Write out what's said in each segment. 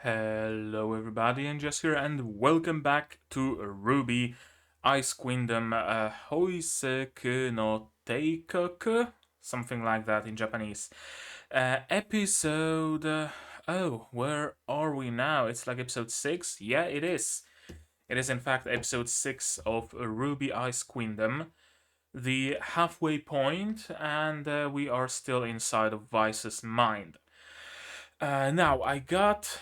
Hello everybody, and Jess here, and welcome back to RWBY Ice Queendom Hyousetsu no Teikoku, something like that in Japanese. Episode... where are we now? It's like episode 6? Yeah, it is. It is in fact episode 6 of RWBY Ice Queendom, the halfway point, and we are still inside of Weiss's mind. Now, I got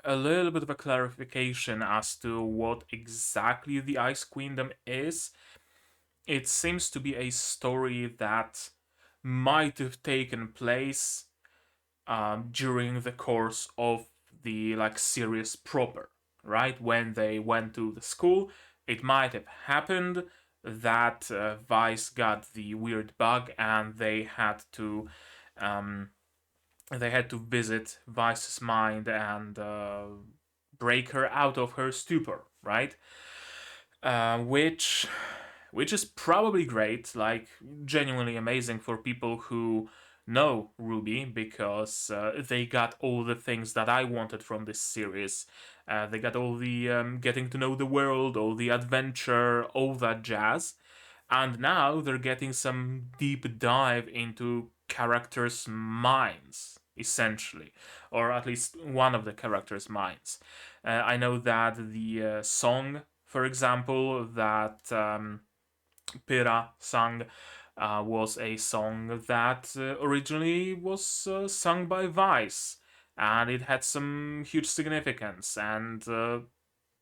a little bit of a clarification as to what exactly the Ice Queendom is. It seems to be a story that might have taken place during the course of the series proper, right? When they went to the school, it might have happened that Vice got the weird bug and they had to visit Vice's mind and break her out of her stupor, right? Which is probably great, like genuinely amazing for people who know RWBY, because they got all the things that I wanted from this series. They got all the getting to know the world, all the adventure, all that jazz. And now they're getting some deep dive into characters' minds, essentially, or at least one of the characters' minds. I know that the song, for example, that Pira sang was a song that originally was sung by Weiss, and it had some huge significance, and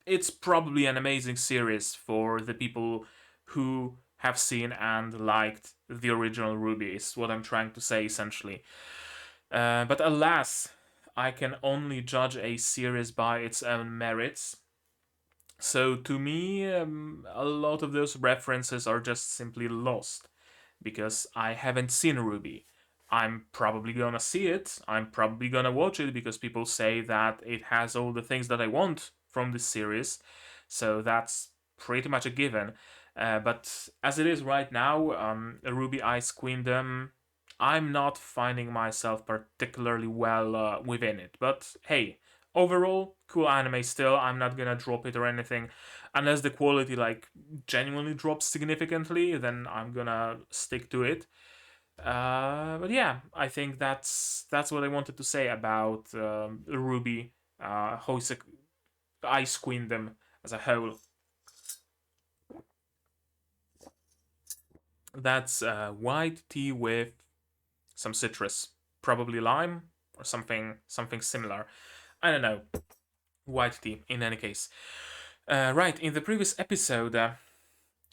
it's probably an amazing series for the people who have seen and liked the original RWBY, is what I'm trying to say essentially. But alas, I can only judge a series by its own merits. So to me, a lot of those references are just simply lost because I haven't seen RWBY. I'm probably gonna see it. I'm probably gonna watch it because people say that it has all the things that I want from this series. So that's pretty much a given. But as it is right now, RWBY Ice Queendom, I'm not finding myself particularly well within it. But hey, overall, cool anime still. I'm not gonna drop it or anything. Unless the quality genuinely drops significantly, then I'm gonna stick to it. But yeah, I think that's what I wanted to say about RWBY, Ice Queendom as a whole. That's white tea with some citrus, probably lime or something similar. I don't know. White tea, in any case. Right, in the previous episode,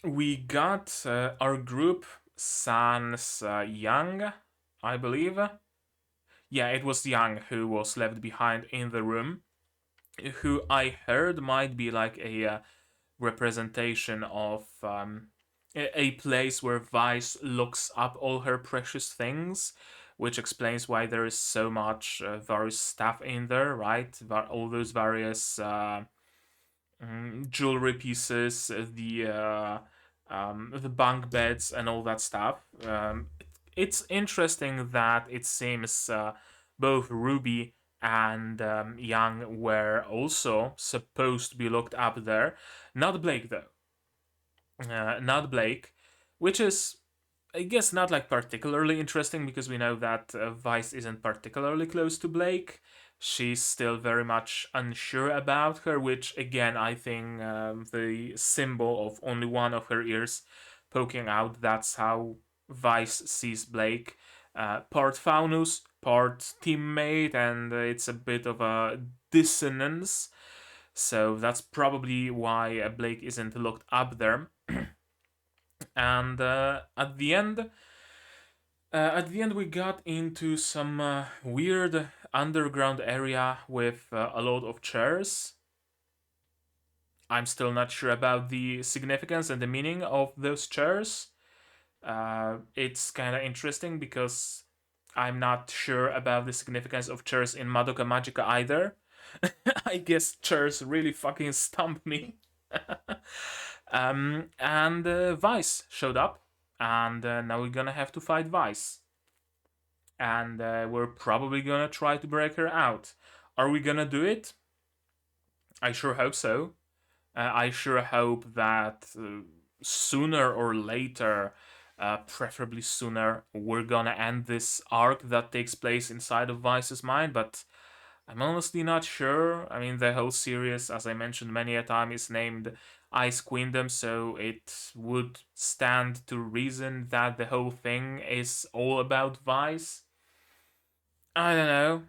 we got our group sans Yang, I believe. Yeah, it was Yang who was left behind in the room, who I heard might be like a representation of a place where Vice looks up all her precious things, which explains why there is so much various stuff in there, right? All those various jewelry pieces, the bunk beds, and all that stuff. It's interesting that it seems both Ruby and Young were also supposed to be looked up there. Not Blake, though. Not Blake, which is, I guess, not like particularly interesting because we know that Vice isn't particularly close to Blake. She's still very much unsure about her, which again, I think the symbol of only one of her ears poking out, that's how Vice sees Blake. Part Faunus, part teammate, and it's a bit of a dissonance. So that's probably why Blake isn't looked up there. And at the end, we got into some weird underground area with a lot of chairs. I'm still not sure about the significance and the meaning of those chairs. It's kind of interesting because I'm not sure about the significance of chairs in Madoka Magica either. I guess chairs really fucking stump me. And Vice showed up, and now we're gonna have to fight Vice. And we're probably gonna try to break her out. Are we gonna do it? I sure hope so. I sure hope that sooner or later, preferably sooner, we're gonna end this arc that takes place inside of Weiss's mind, but I'm honestly not sure. I mean, the whole series, as I mentioned many a time, is named Ice Queendom, so it would stand to reason that the whole thing is all about Weiss. I don't know.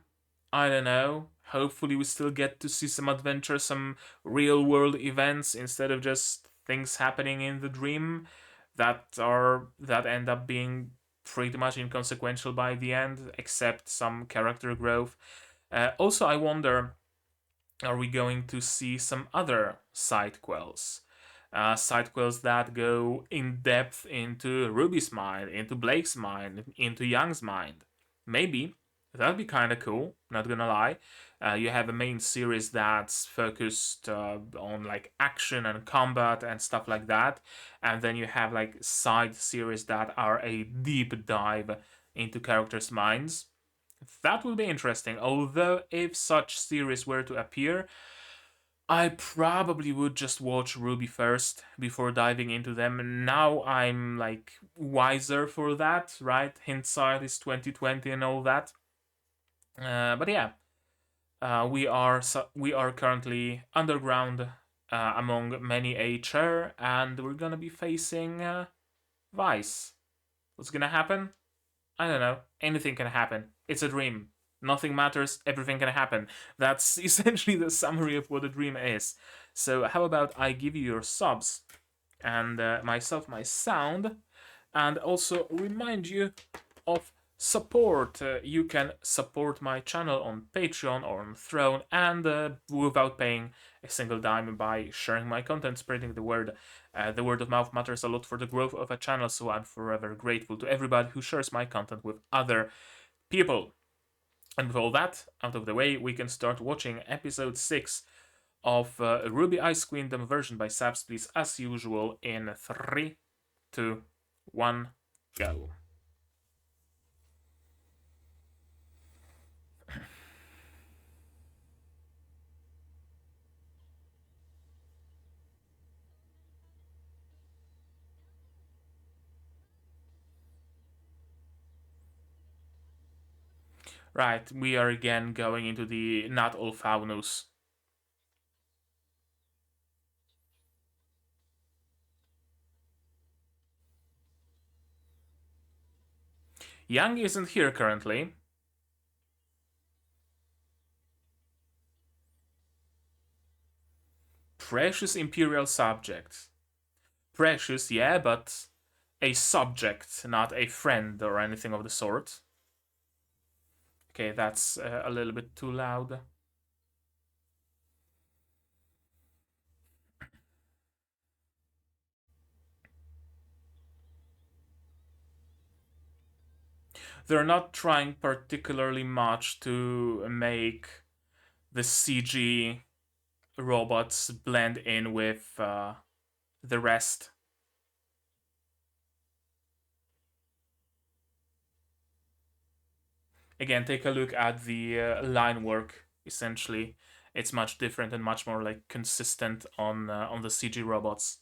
I don't know. Hopefully, we still get to see some adventure, some real world events instead of just things happening in the dream that end up being pretty much inconsequential by the end, except some character growth. Also, I wonder, are we going to see some other side quells? Side quells that go in depth into Ruby's mind, into Blake's mind, into Young's mind. Maybe. That'd be kind of cool, not gonna lie. You have a main series that's focused on like action and combat and stuff like that, and then you have like side series that are a deep dive into characters' minds. That would be interesting. Although, if such series were to appear, I probably would just watch RWBY first before diving into them. Now I'm like wiser for that, right? Hindsight is 2020 and all that. But yeah, we are currently underground among many a chair, and we're gonna be facing Weiss. What's gonna happen? I don't know. Anything can happen. It's a dream. Nothing matters. Everything can happen. That's essentially the summary of what a dream is. So how about I give you your subs and myself my sound, and also remind you of support. You can support my channel on Patreon or on Throne, and without paying a single dime, by sharing my content, spreading the word. The word of mouth matters a lot for the growth of a channel, so I'm forever grateful to everybody who shares my content with other people. And with all that out of the way, we can start watching episode 6 of RWBY Ice Queendom, version by Saps, please, as usual, in 3, 2, 1, go. Right, we are again going into the not all Faunus. Yang isn't here currently. Precious Imperial subject. Precious, yeah, but a subject, not a friend or anything of the sort. Okay, that's a little bit too loud. They're not trying particularly much to make the CG robots blend in with the rest. Again, take a look at the line work. Essentially, it's much different and much more like consistent on the CG robots.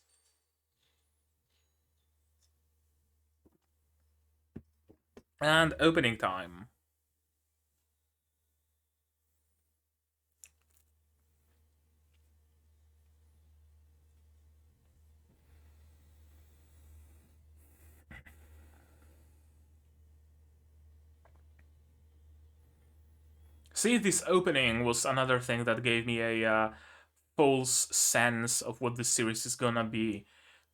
And opening time. See, this opening was another thing that gave me a false sense of what this series is gonna be.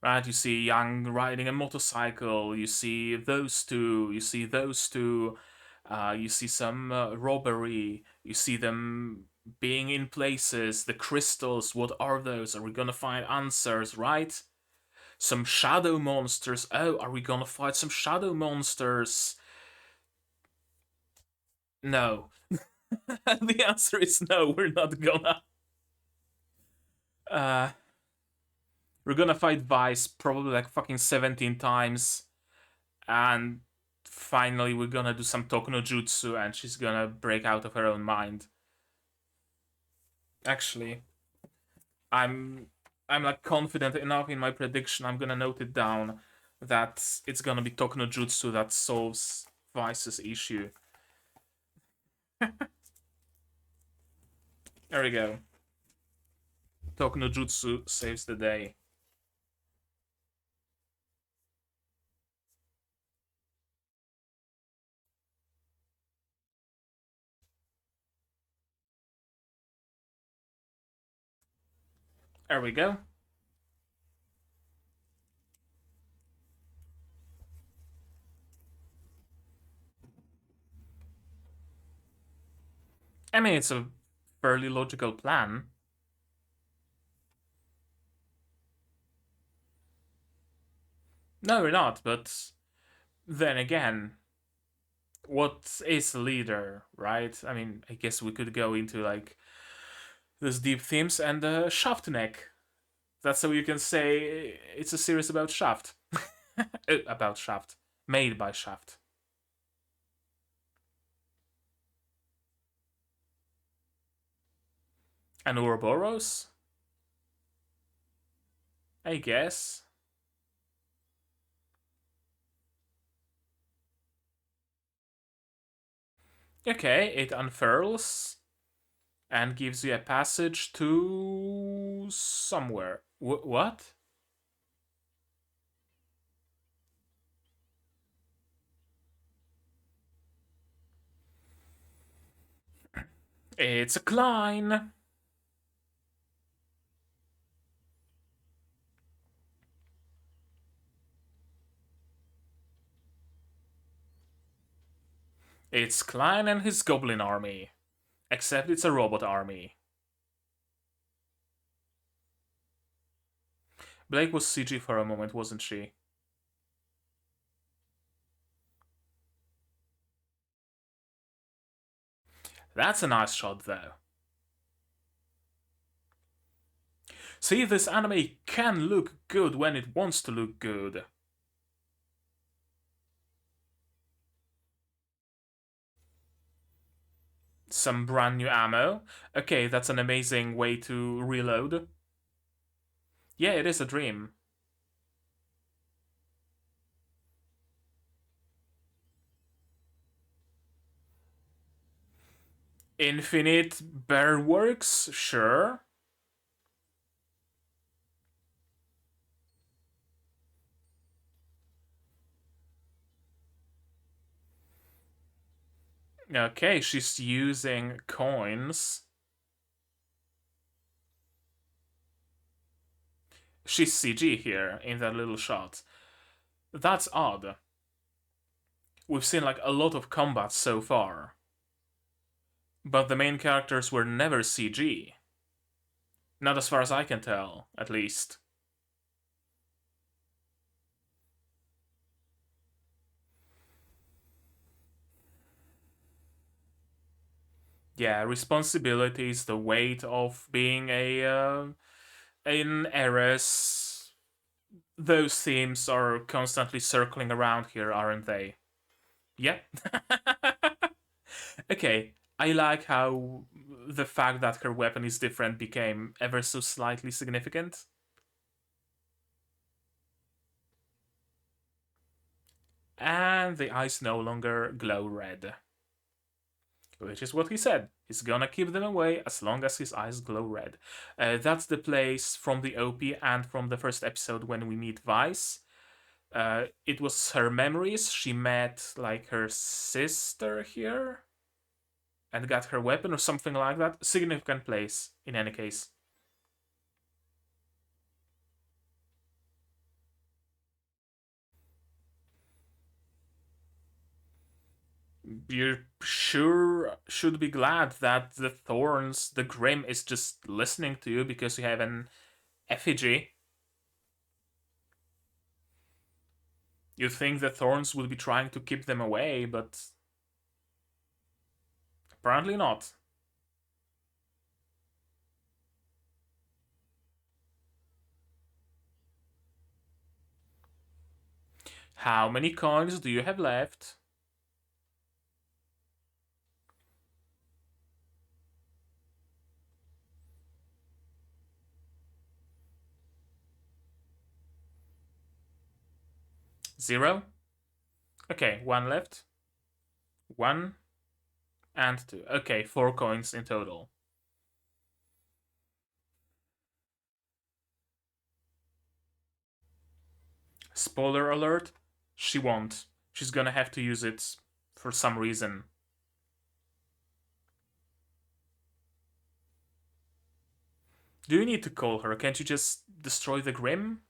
Right, you see Yang riding a motorcycle, you see those two, you see those two, you see some robbery, you see them being in places, the crystals, what are those? Are we gonna find answers, right? Some shadow monsters, oh, are we gonna fight some shadow monsters? No. The answer is no, we're not gonna. Uh, we're gonna fight Weiss probably like fucking 17 times, and finally we're gonna do some Toku no Jutsu and she's gonna break out of her own mind. Actually, I'm I'm like confident enough in my prediction. I'm gonna note it down that it's gonna be Tokunojutsu that solves Vice's issue. There we go. Tokunojutsu saves the day. There we go. I mean, it's a fairly logical plan. No, we're not, but then again, what is a leader, right? I mean, I guess we could go into like these deep themes and Shaft neck. That's how you can say it's a series about Shaft. About Shaft. Made by Shaft. And Ouroboros? I guess. Okay, it unfurls and gives you a passage to somewhere. What? It's a Klein. It's Klein and his goblin army. Except it's a robot army. Blake was CG for a moment, wasn't she? That's a nice shot, though. See, this anime can look good when it wants to look good. Some brand new ammo. Okay, that's an amazing way to reload. Yeah, it is a dream. Infinite bear works, sure. Okay, she's using coins. She's CG here in that little shot. That's odd. We've seen like a lot of combat so far, but the main characters were never CG. Not as far as I can tell, at least. Yeah, responsibilities, the weight of being an heiress. Those themes are constantly circling around here, aren't they? Yep. Okay, I like how the fact that her weapon is different became ever so slightly significant. And the eyes no longer glow red. Which is what he said. He's gonna keep them away as long as his eyes glow red. That's the place from the OP and from the first episode when we meet Weiss. It was her memories. She met like her sister here and got her weapon or something like that. Significant place in any case. You sure should be glad that the Thorns, the Grim, is just listening to you because you have an effigy. You think the Thorns would be trying to keep them away, but apparently not. How many coins do you have left? 0. Okay, 1 left. 1 and 2. Okay, 4 coins in total. Spoiler alert, she won't. She's gonna have to use it for some reason. Do you need to call her? Can't you just destroy the Grim?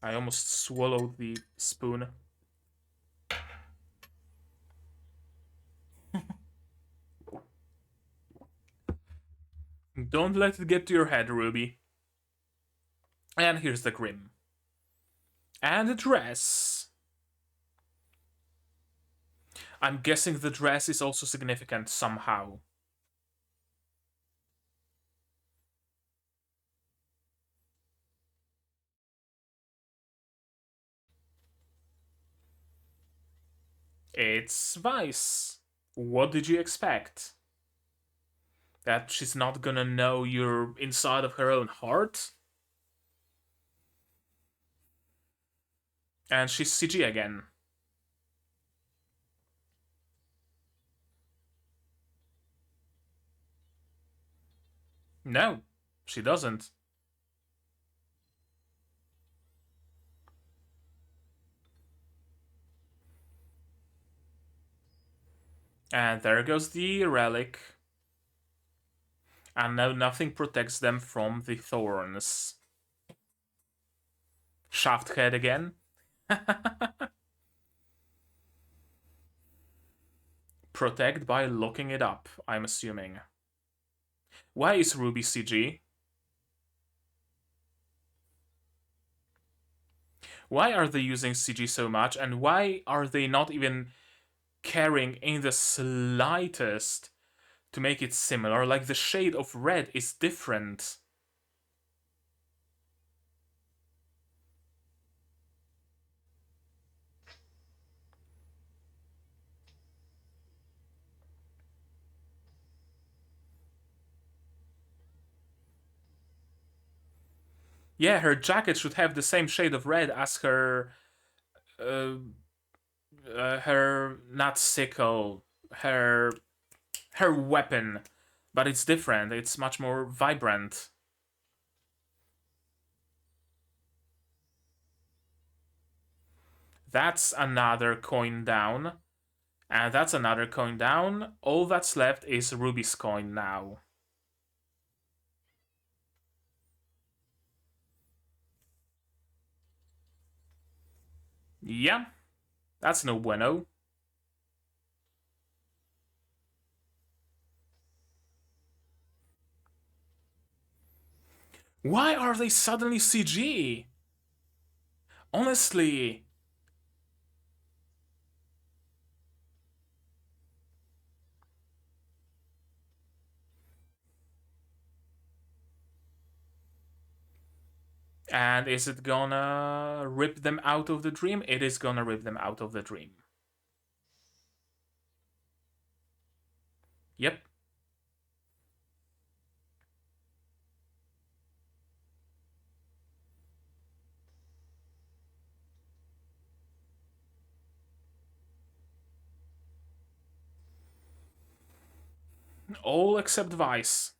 I almost swallowed the spoon. Don't let it get to your head, Ruby. And here's the Grim. And the dress. I'm guessing the dress is also significant somehow. It's Weiss. What did you expect? That she's not gonna know you're inside of her own heart? And she's CG again. No, she doesn't. And there goes the relic. And now nothing protects them from the thorns. Shaft head again. Protect by locking it up, I'm assuming. Why is RWBY CG? Why are they using CG so much, and why are they not even caring in the slightest to make it similar? Like, the shade of red is different. Yeah, her jacket should have the same shade of red as her... her... not sickle. Her weapon. But it's different. It's much more vibrant. That's another coin down. And that's another coin down. All that's left is Ruby's coin now. Yeah, that's no bueno. Why are they suddenly CG? Honestly. And is it gonna rip them out of the dream? It is gonna rip them out of the dream. Yep. All except Weiss.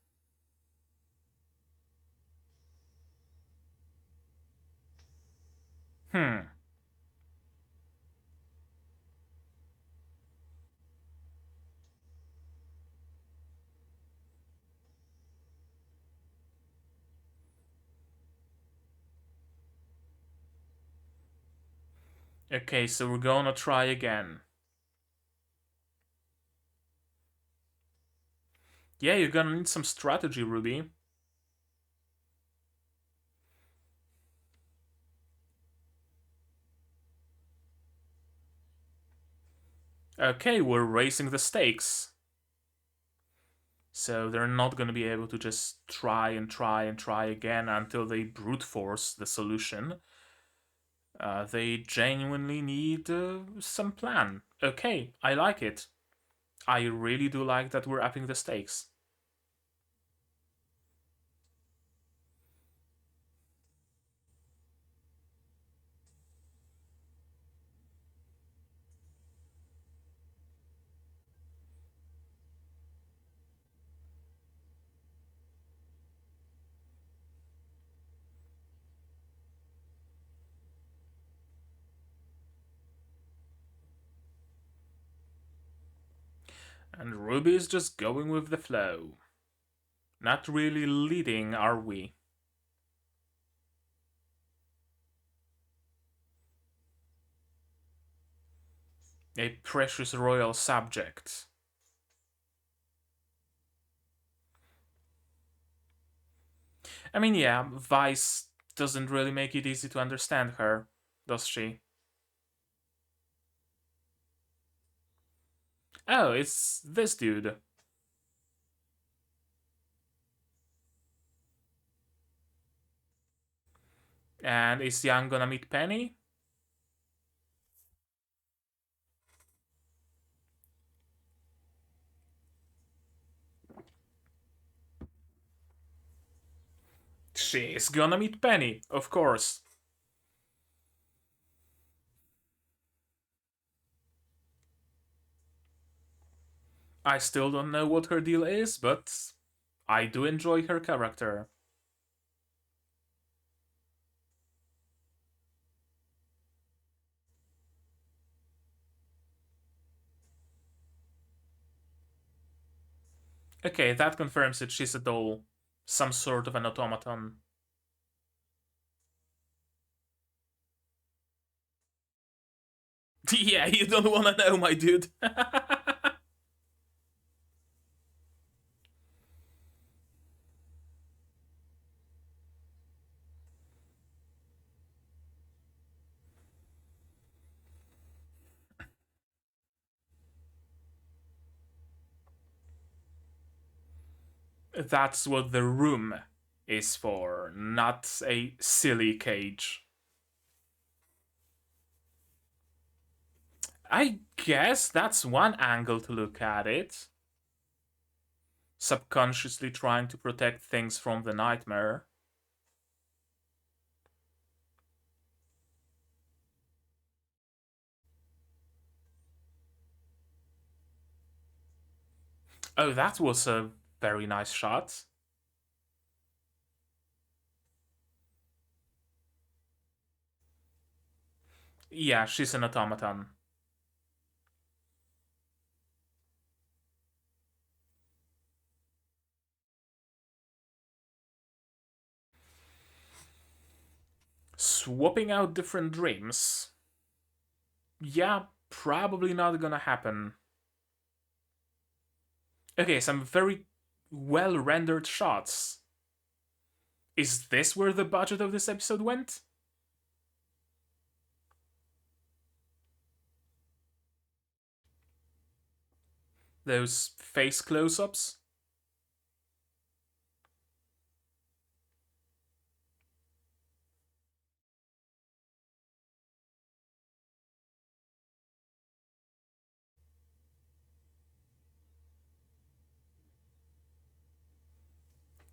Hmm. Okay, so we're gonna try again. Yeah, you're gonna need some strategy, Ruby. Okay, we're raising the stakes. So they're not going to be able to just try and try and try again until they brute force the solution. They genuinely need some plan. Okay, I like it. I really do like that we're upping the stakes. And RWBY is just going with the flow. Not really leading, are we? A precious royal subject. I mean, yeah, Weiss doesn't really make it easy to understand her, does she? Oh, it's this dude. And is Yang gonna meet Penny? She's gonna meet Penny, of course. I still don't know what her deal is, but I do enjoy her character. Okay, that confirms it. She's a doll. Some sort of an automaton. Yeah, you don't wanna know, my dude. That's what the room is for, not a silly cage. I guess that's one angle to look at it. Subconsciously trying to protect things from the nightmare. Oh, that was a very nice shot. Yeah, she's an automaton. Swapping out different dreams. Yeah, probably not gonna happen. Okay, some very well rendered shots. Is this where the budget of this episode went? Those face close ups?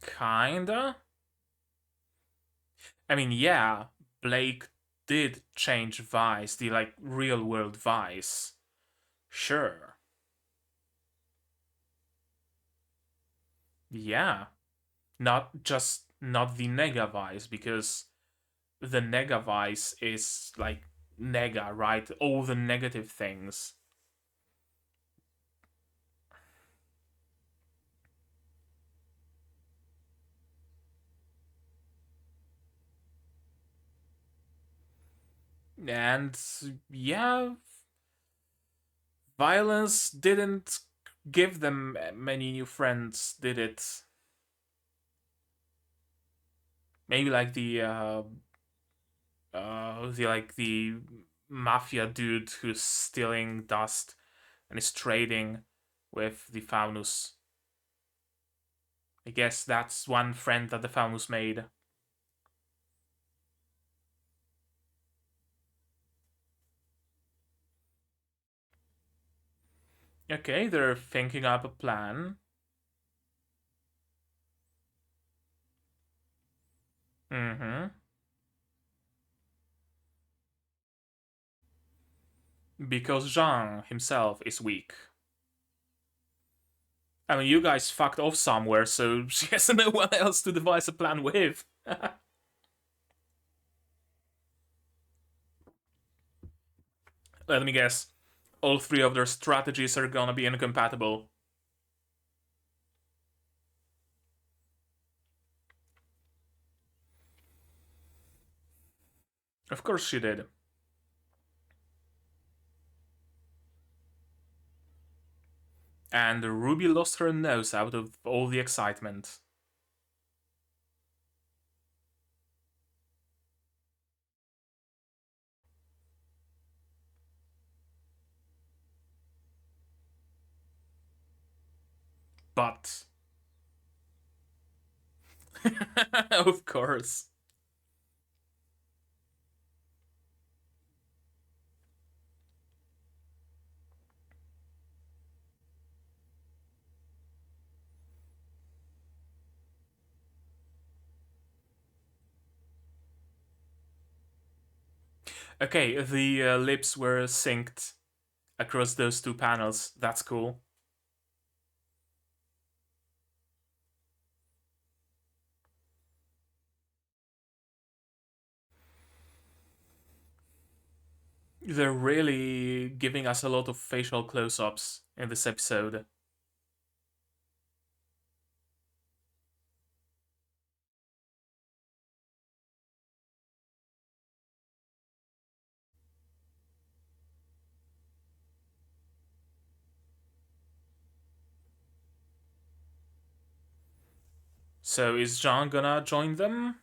Kinda. I mean, yeah, Blake did change Vice, the like real world Vice. Sure. Yeah. Not the Nega Vice, because the Nega Vice is like Nega, right? All the negative things. And yeah, violence didn't give them many new friends, did it? Maybe like the mafia dude who's stealing dust and is trading with the Faunus. I guess that's one friend that the Faunus made. Okay, they're thinking up a plan. Mm-hmm. Because Zhang himself is weak. I mean, you guys fucked off somewhere, so she has no one else to devise a plan with. Let me guess. All three of their strategies are gonna be incompatible. Of course she did. And Ruby lost her nose out of all the excitement. But. Of course. Okay, the lips were synced across those two panels. That's cool. They're really giving us a lot of facial close ups in this episode. So is John gonna join them?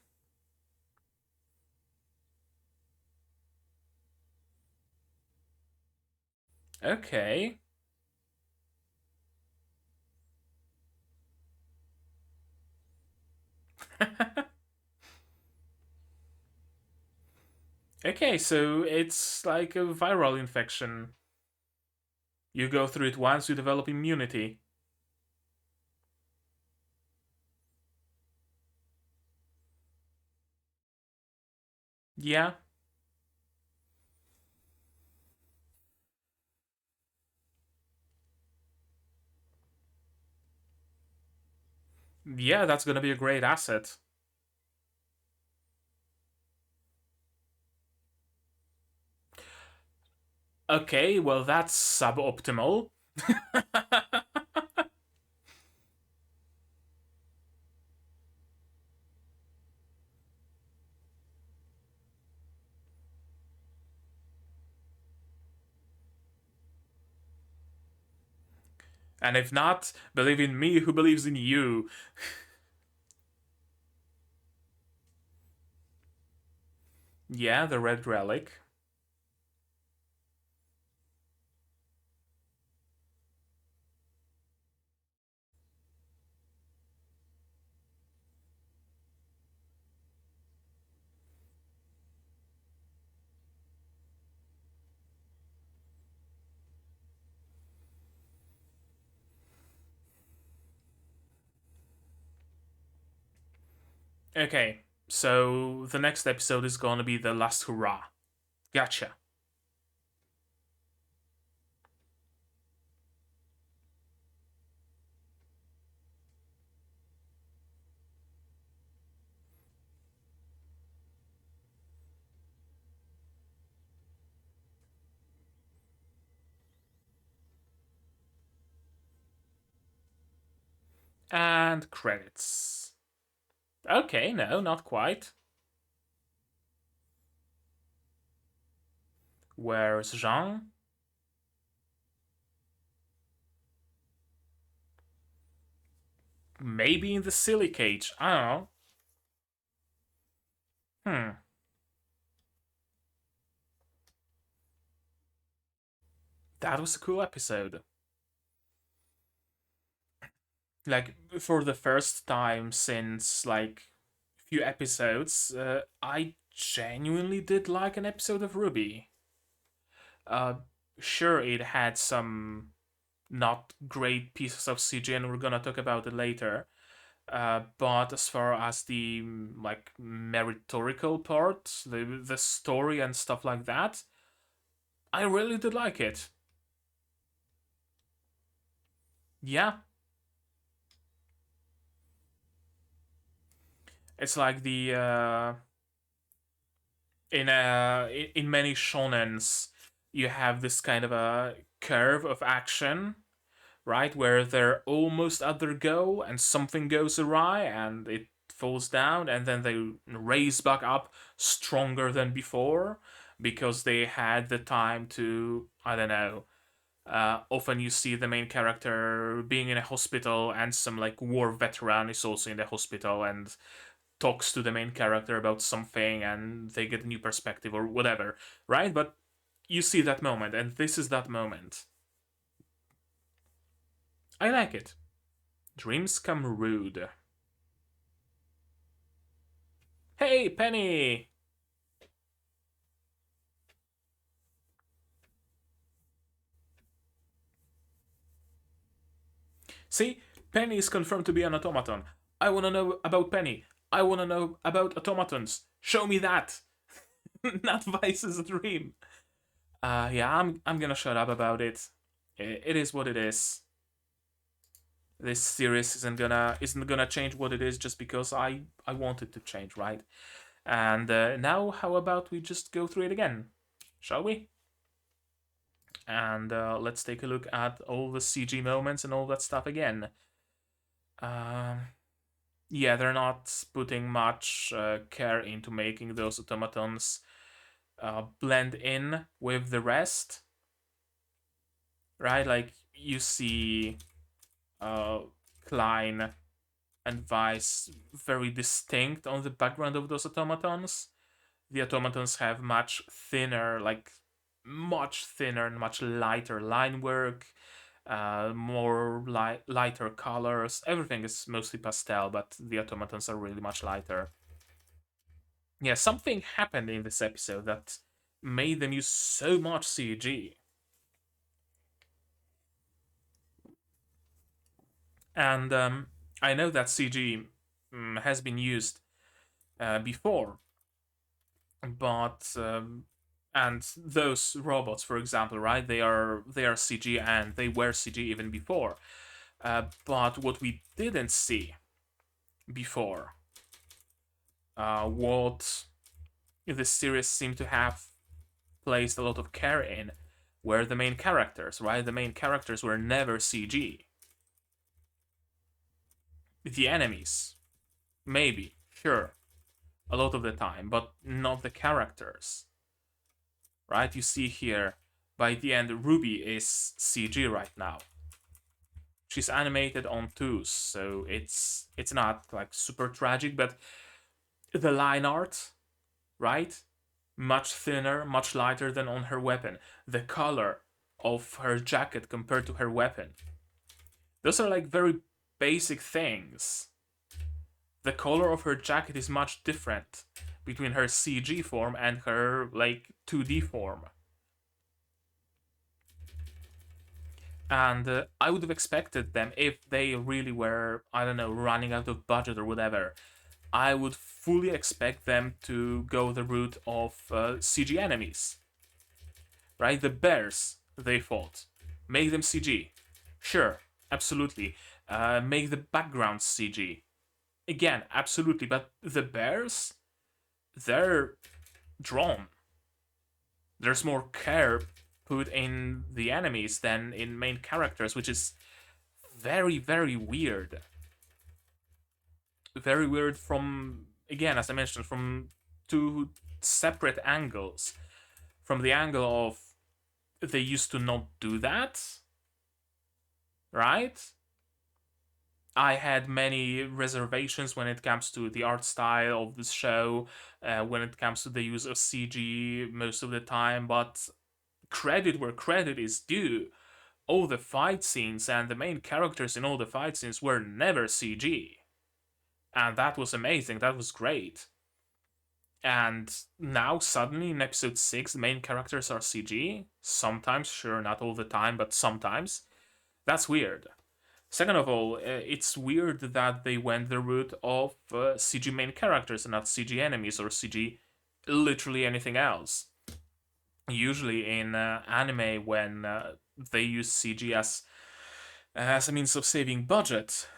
Okay. Okay, so it's like a viral infection. You go through it once, you develop immunity. Yeah. Yeah, that's gonna be a great asset. Okay, well, that's suboptimal. And if not, believe in me who believes in you. Yeah, the red relic. Okay, so the next episode is gonna be the last hurrah. Gotcha. And credits. Okay, no, not quite. Where's Jean? Maybe in the silly cage. I don't know. Hmm. That was a cool episode. Like, for the first time since, like, few episodes, I genuinely did like an episode of RWBY. Uh, sure, it had some not great pieces of CG, and we're gonna talk about it later. But as far as the like meritorical part, the story and stuff like that, I really did like it. Yeah, it's like the in many shonens, you have this kind of a curve of action, right, where they're almost at their goal and something goes awry and it falls down, and then they raise back up stronger than before because they had the time to, I don't know. Often you see the main character being in a hospital, and some like war veteran is also in the hospital and talks to the main character about something, and they get a new perspective or whatever, right? But you see that moment, and this is that moment. I like it. Dreams come rude. Hey, Penny! See, Penny is confirmed to be an automaton. I wanna know about Penny. I wanna know about automatons. Show me that! Not Vice's dream. Yeah, I'm gonna shut up about it. It is what it is. This series isn't gonna change what it is just because I want it to change, right? And now, how about we just go through it again, shall we? And let's take a look at all the CG moments and all that stuff again. Um, yeah, they're not putting much care into making those automatons blend in with the rest, right? Like you see uh, Klein and Weiss very distinct on the background of those automatons. The automatons have much thinner and much lighter line work, more lighter colors. Everything is mostly pastel, but the automatons are really much lighter. Yeah, something happened in this episode that made them use so much CG. And I know that CG has been used before, but and those robots, for example, right? They are CG, and they were CG even before. But what we didn't see before, what this series seemed to have placed a lot of care in, were the main characters, right? The main characters were never CG. The enemies, maybe, sure, a lot of the time, but not the characters, right? You see here, by the end, RWBY is CG right now. She's animated on twos, so it's not like super tragic, but the line art, right? Much thinner, much lighter than on her weapon. The color of her jacket compared to her weapon. Those are like very basic things. The color of her jacket is much different between her CG form and her like 2D form. And I would have expected them, if they really were, I don't know, running out of budget or whatever, I would fully expect them to go the route of CG enemies. Right? The bears they fought. Make them CG. Sure, absolutely. Make the background CG. Again, absolutely. But the bears, they're drawn. There's more care put in the enemies than in main characters, which is very, very weird. Very weird from, again, as I mentioned, from two separate angles. From the angle of they used to not do that, right? I had many reservations when it comes to the art style of this show, when it comes to the use of CG most of the time, but credit where credit is due. All the fight scenes and the main characters in all the fight scenes were never CG. And that was amazing, that was great. And now, suddenly, in episode 6, the main characters are CG. Sometimes, sure, not all the time, but sometimes. That's weird. Second of all, it's weird that they went the route of CG main characters and not CG enemies or CG literally anything else. Usually in anime, when they use CG as a means of saving budget,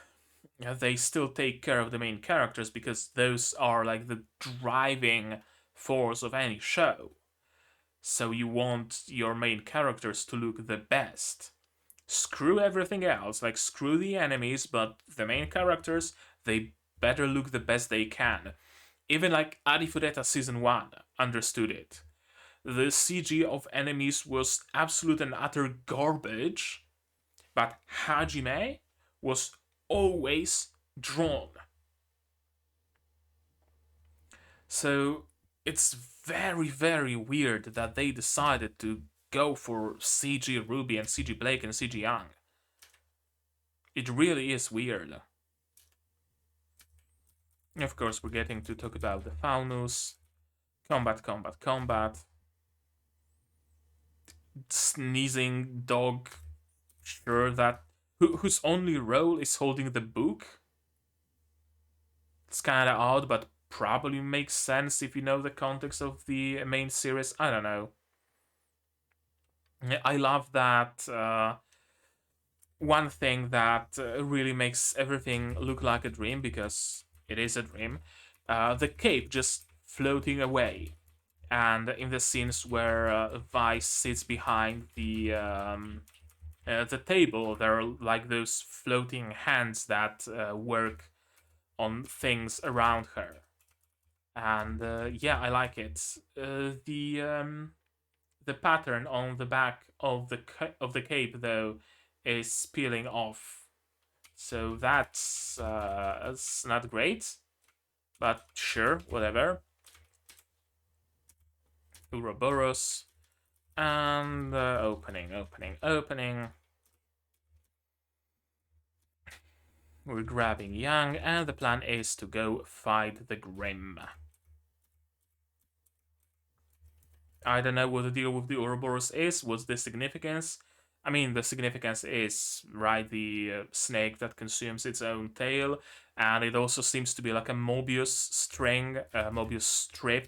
they still take care of the main characters because those are like the driving force of any show. So you want your main characters to look the best. Screw everything else, like screw the enemies, but the main characters, they better look the best they can. Even like Arifureta Season 1 understood it. The CG of enemies was absolute and utter garbage, but Hajime was always drawn. So it's very, very weird that they decided to go for CG Ruby and CG Blake and CG Yang. It really is weird. Of course, we're getting to talk about the Faunus. Combat, combat, combat. Sneezing dog. Sure, that whose only role is holding the book. It's kind of odd, but probably makes sense if you know the context of the main series. I don't know. I love that. One thing that really makes everything look like a dream, because it is a dream. The cape just floating away, and in the scenes where Weiss sits behind the table, there are like those floating hands that work on things around her, and yeah, I like it. The pattern on the back of the cape though is peeling off, so that's not great, but sure, whatever. Ouroboros and opening. We're grabbing Yang, and the plan is to go fight the Grim. I don't know what the deal with the Ouroboros is. What's the significance? I mean, the significance is, right, the snake that consumes its own tail, and it also seems to be like a Mobius string, a Mobius strip.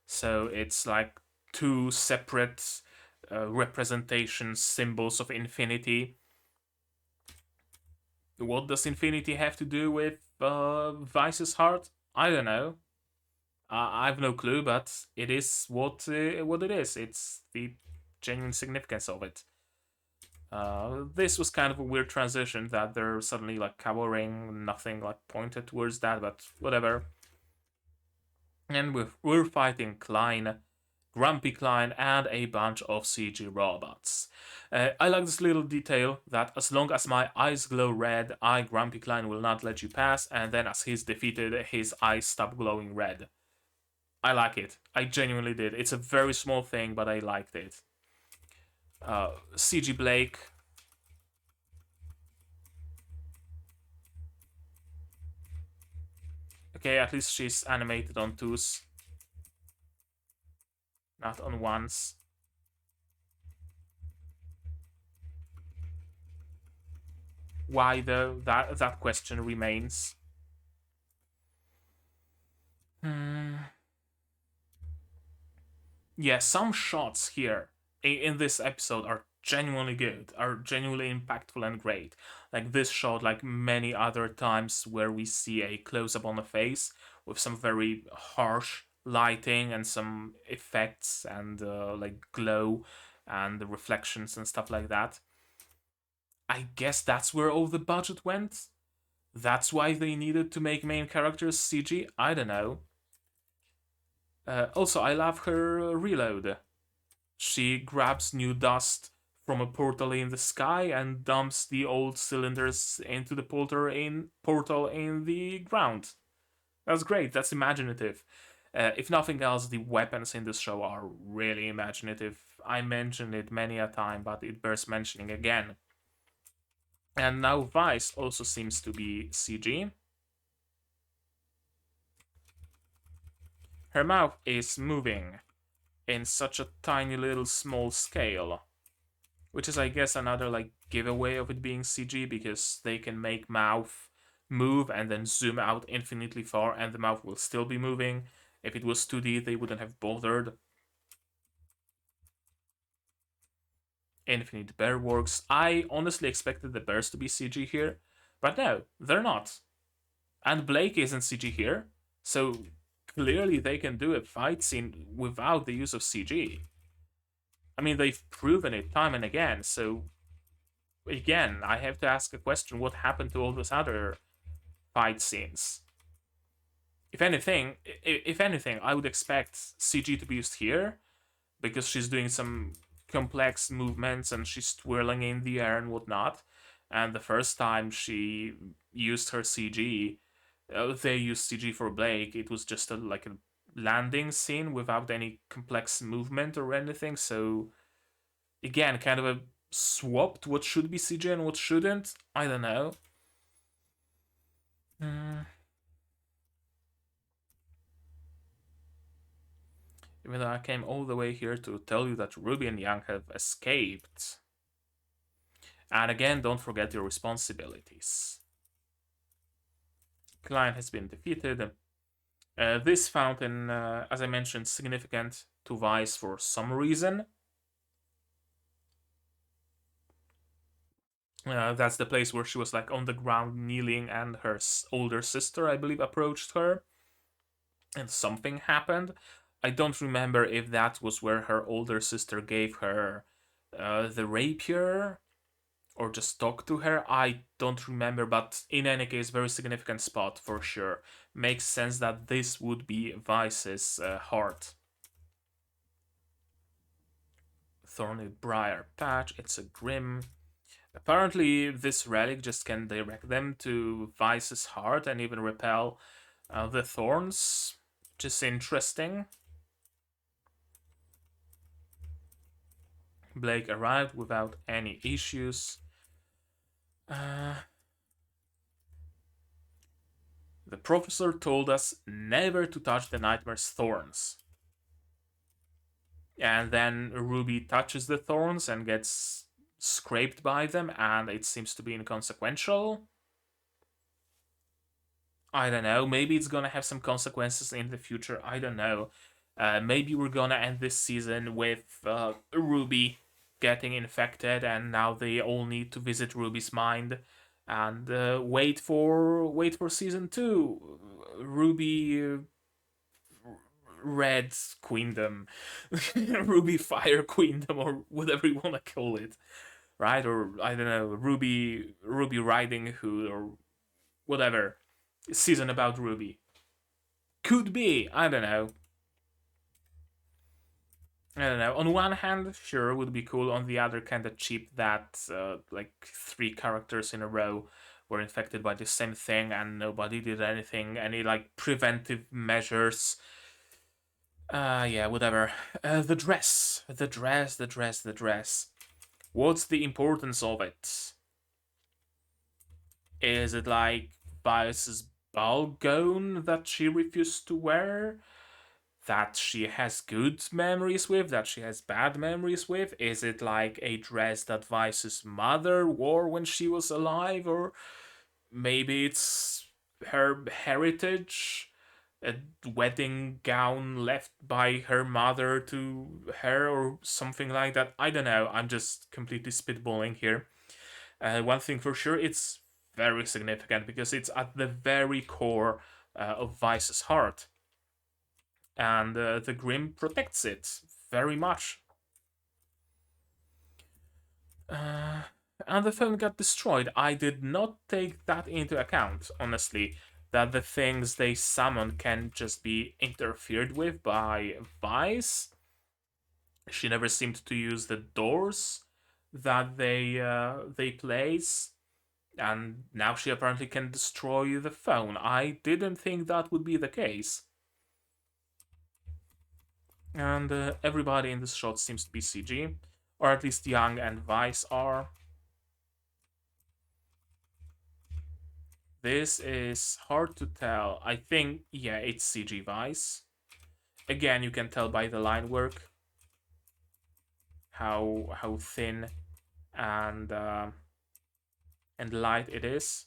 So it's like two separate representation symbols of infinity. What does infinity have to do with Weiss's heart? I don't know. I have no clue, but it is what it is. It's the genuine significance of it. This was kind of a weird transition that they're suddenly like cowering, nothing like pointed towards that, but whatever. And we're fighting Klein, Grumpy Klein, and a bunch of CG robots. I like this little detail that as long as my eyes glow red, Grumpy Klein, will not let you pass, and then as he's defeated, his eyes stop glowing red. I like it. I genuinely did. It's a very small thing, but I liked it. CG Blake. Okay, at least she's animated on twos, not on ones. Why though? That question remains. Yeah, some shots here in this episode are genuinely good, are genuinely impactful and great. Like this shot, like many other times where we see a close up on the face with some very harsh lighting and some effects and like glow and the reflections and stuff like that. I guess that's where all the budget went. That's why they needed to make main characters CG. I don't know. Also, I love her reload. She grabs new dust from a portal in the sky and dumps the old cylinders into the portal in the ground. That's great. That's imaginative. If nothing else, the weapons in this show are really imaginative. I mentioned it many a time, but it bears mentioning again. And now Weiss also seems to be CG. Her mouth is moving in such a tiny little small scale, which is, I guess, another like giveaway of it being CG, because they can make mouth move and then zoom out infinitely far and the mouth will still be moving. If it was 2D, they wouldn't have bothered. Infinite Bear works. I honestly expected the bears to be CG here, but no, they're not. And Blake isn't CG here, so clearly they can do a fight scene without the use of CG. I mean, they've proven it time and again, so again, I have to ask a question: what happened to all those other fight scenes? If anything, I would expect CG to be used here because she's doing some complex movements and she's twirling in the air and whatnot. And the first time she used her CG, they used CG for Blake. It was just like a landing scene without any complex movement or anything. So again, kind of a swapped what should be CG and what shouldn't. I don't know. Mm. Even though I came all the way here to tell you that Ruby and Yang have escaped. And again, don't forget your responsibilities. Client has been defeated. This fountain, as I mentioned, significant to Weiss for some reason. That's the place where she was like on the ground kneeling, and her older sister, I believe, approached her, and something happened. I don't remember if that was where her older sister gave her the rapier or just talked to her. I don't remember, but in any case, very significant spot for sure. Makes sense that this would be Weiss's heart. Thorny Briar Patch, it's a Grim. Apparently, this relic just can direct them to Weiss's heart and even repel the thorns, which is interesting. Blake arrived without any issues. The professor told us never to touch the nightmare's thorns. And then Ruby touches the thorns and gets scraped by them, and it seems to be inconsequential. I don't know. Maybe it's gonna have some consequences in the future. I don't know. Maybe we're gonna end this season with Ruby getting infected, and now they all need to visit Ruby's mind and wait for season 2. Ruby Red Queendom, Ruby Fire Queendom, or whatever you want to call it, right? Or I don't know, Ruby Riding Hood, or whatever. Season about Ruby. Could be. I don't know. I don't know. On one hand, sure, would be cool. On the other, kind of cheap that like 3 characters in a row were infected by the same thing and nobody did anything. Any like preventive measures. Yeah, whatever. The dress. The dress, the dress, the dress. What's the importance of it? Is it like Bias's ball gown that she refused to wear? That she has good memories with, that she has bad memories with? Is it like a dress that Vice's mother wore when she was alive? Or maybe it's her heritage? A wedding gown left by her mother to her, or something like that. I don't know. I'm just completely spitballing here. One thing for sure, it's very significant because it's at the very core of Vice's heart, and the Grim protects it very much. Uh, and the phone got destroyed. I did not take that into account, honestly. That the things they summon can just be interfered with by Vice. She never seemed to use the doors that they place, and now she apparently can destroy the phone. I didn't think that would be the case. And everybody in this shot seems to be CG, or at least Yang and Vice are. This is hard to tell. I think, yeah, it's CG Vice. Again, you can tell by the line work how thin and light it is.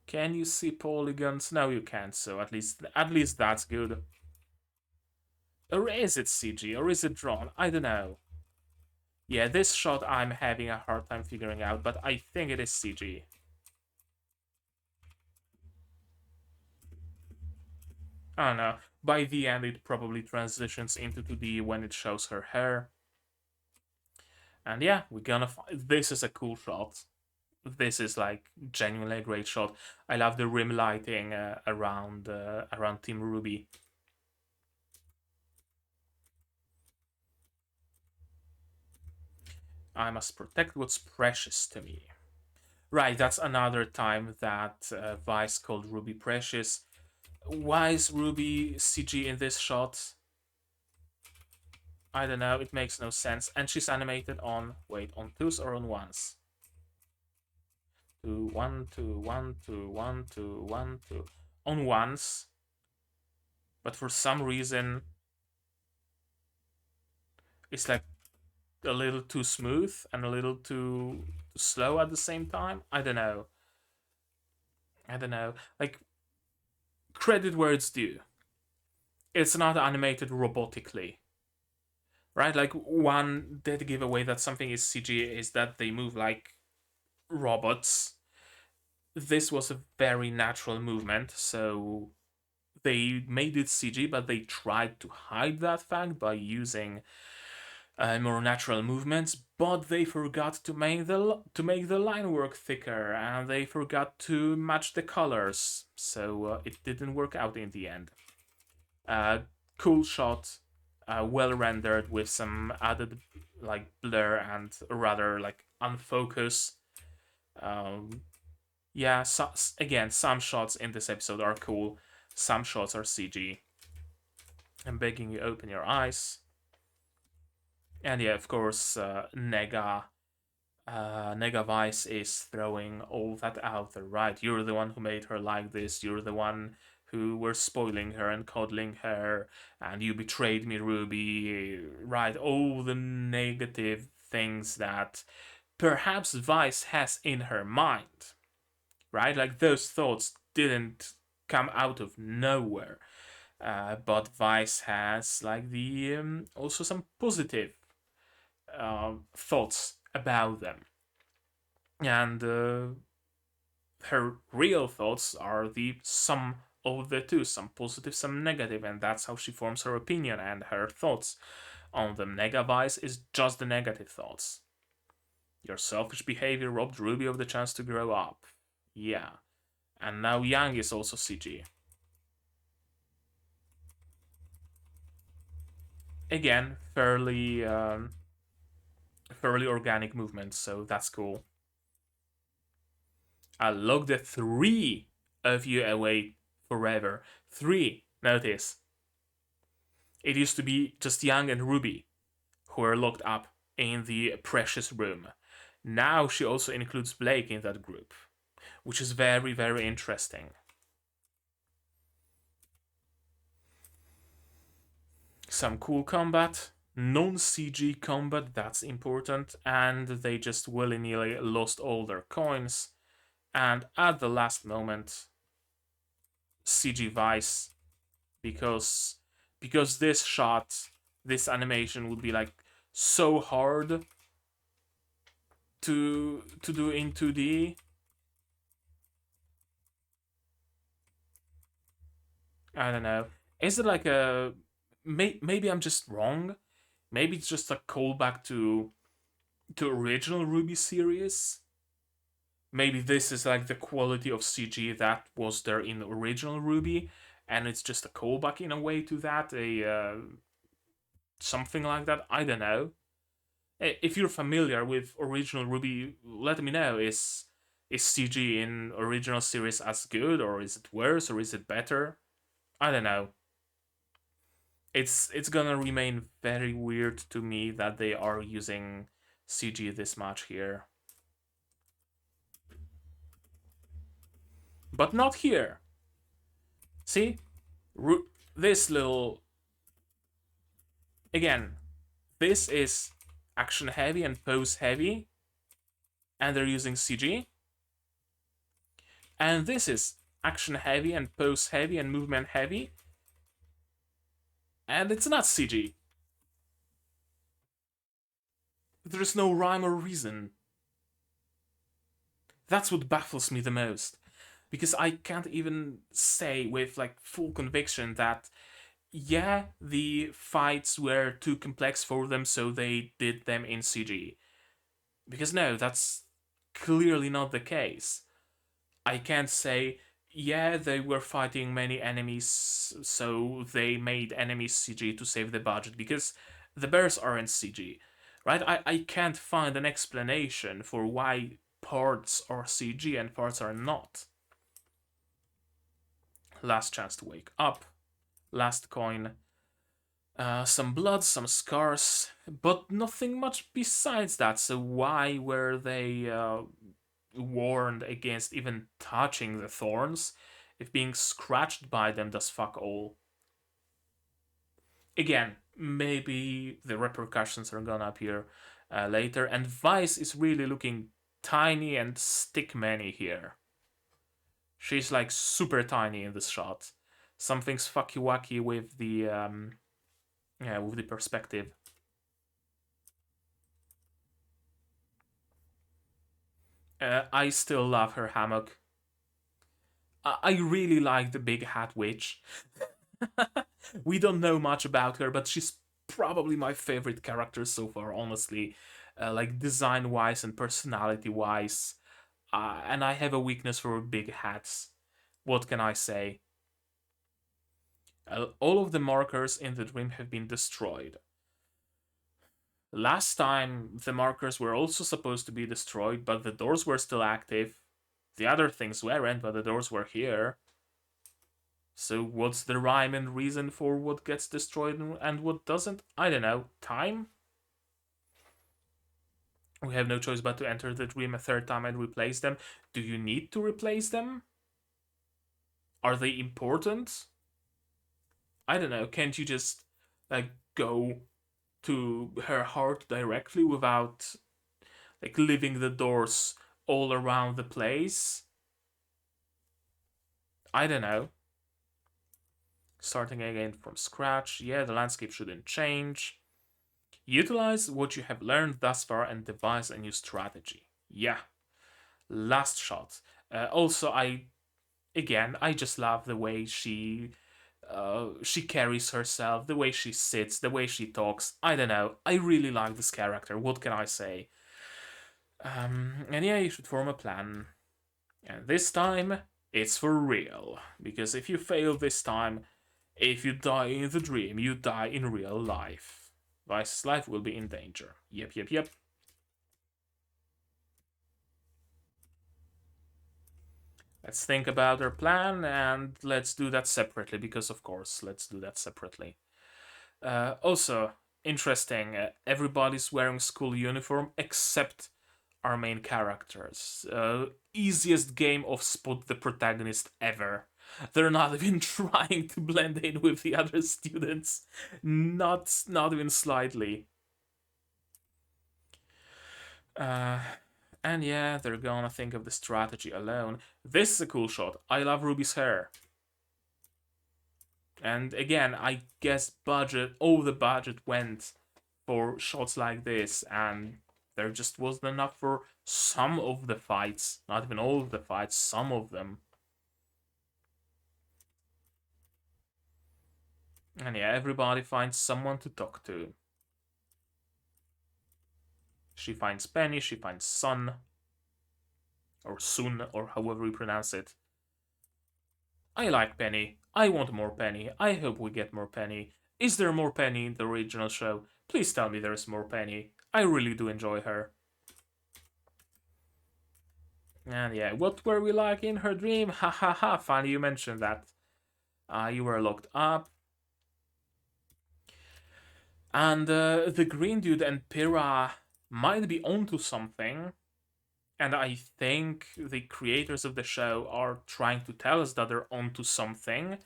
Can you see polygons? No, you can't. So at least that's good. Or is it CG? Or is it drawn? I don't know. Yeah, this shot I'm having a hard time figuring out, but I think it is CG. I don't know. By the end, it probably transitions into 2D when it shows her hair. And yeah, we're gonna find. This is a cool shot. this is like genuinely a great shot. I love the rim lighting around Team RWBY. I must protect what's precious to me. Right, that's another time that Weiss called Ruby precious. Why is Ruby CG in this shot? I don't know, it makes no sense. And she's animated on, wait, on twos or on ones? Two, one, two, one, two, one, two, one, two. On ones. But for some reason, it's like a little too smooth and a little too slow at the same time. I don't know. I don't know. Like, credit where it's due. It's not animated robotically. Right? Like, one dead giveaway that something is CG is that they move like robots. This was a very natural movement, so they made it CG, but they tried to hide that fact by using more natural movements. But they forgot to make the line work thicker, and they forgot to match the colors, so it didn't work out in the end. Uh, cool shot, well rendered with some added like blur and rather like unfocus. Um, yeah, so, again, some shots in this episode are cool, some shots are CG. I'm begging you, open your eyes. And yeah, of course, Nega Weiss is throwing all that out there, right? You're the one who made her like this. You're the one who were spoiling her and coddling her, and you betrayed me, Ruby. Right? All the negative things that perhaps Weiss has in her mind, right? Like those thoughts didn't come out of nowhere. But Weiss has like the also some positive thoughts about them, and her real thoughts are the sum of the two, some positive, some negative, and that's how she forms her opinion and her thoughts on them. Nega Weiss is just the negative thoughts. Your selfish behavior robbed Ruby of the chance to grow up. Yeah, and now Yang is also CG. Again, fairly organic movements, so that's cool. I locked the three of you away forever. Three. Notice. It used to be just Yang and Ruby who were locked up in the precious room. Now she also includes Blake in that group, which is very, very interesting. Some cool combat, non-CG combat, that's important, and they just willy-nilly lost all their coins, and at the last moment, CG Weiss, because this shot, this animation would be like so hard to do in 2D. I don't know. Is it like a maybe I'm just wrong? Maybe it's just a callback to original RWBY series. Maybe this is like the quality of CG that was there in the original RWBY, and it's just a callback in a way to that, a something like that. I don't know. If you're familiar with original RWBY, let me know. Is CG in original series as good, or is it worse, or is it better? I don't know. It's gonna remain very weird to me that they are using CG this much here, but not here. See, this little again. This is action heavy and pose heavy, and they're using CG. And this is action heavy and pose heavy and movement heavy, and it's not CG. There's no rhyme or reason. That's what baffles me the most. Because I can't even say with like full conviction that yeah, the fights were too complex for them, so they did them in CG. Because no, that's clearly not the case. I can't say, yeah, they were fighting many enemies, so they made enemies CG to save the budget, because the bears aren't CG, right? I can't find an explanation for why parts are CG and parts are not. Last chance to wake up. Last coin. Some blood, some scars, but nothing much besides that. So why were they warned against even touching the thorns if being scratched by them does fuck all? Again, maybe the repercussions are gonna appear later, and Weiss is really looking tiny and stick many here. She's like super tiny in this shot. Something's fucky wacky with the perspective. I still love her hammock. I really like the big hat witch. We don't know much about her, but she's probably my favorite character so far, honestly. Like design wise and personality wise. And I have a weakness for big hats. What can I say? All of the markers in the dream have been destroyed. Last time, the markers were also supposed to be destroyed, but the doors were still active. The other things weren't, but the doors were here. So what's the rhyme and reason for what gets destroyed and what doesn't? I don't know. Time? We have no choice but to enter the dream a third time and replace them. Do you need to replace them? Are they important? I don't know. Can't you just like go to her heart directly without like leaving the doors all around the place? I don't know. Starting again from scratch. Yeah, the landscape shouldn't change. Utilize what you have learned thus far and devise a new strategy. Yeah. Last shot. Also, I just love the way she carries herself, the way she sits, the way she talks. I don't know. I really like this character. What can I say? And yeah, you should form a plan. And this time, it's for real. Because if you fail this time, if you die in the dream, you die in real life. Weiss' life will be in danger. Yep, yep, yep. Let's think about our plan and let's do that separately because, of course, let's do that separately. Also, interesting, everybody's wearing school uniform except our main characters. Easiest game of spot the protagonist ever. They're not even trying to blend in with the other students. Not even slightly. Uh, and yeah, they're gonna think of the strategy alone. This is a cool shot. I love Ruby's hair. And again, I guess all the budget went for shots like this, and there just wasn't enough for some of the fights. Not even all of the fights, some of them. And yeah, everybody finds someone to talk to. She finds Penny, she finds Sun, or Sun, or however you pronounce it. I like Penny. I want more Penny. I hope we get more Penny. Is there more Penny in the original show? Please tell me there's more Penny. I really do enjoy her. And yeah, what were we like in her dream? Ha ha ha, funny you mentioned that. You were locked up. And the green dude and Pyrrha might be onto something. And I think the creators of the show are trying to tell us that they're onto something.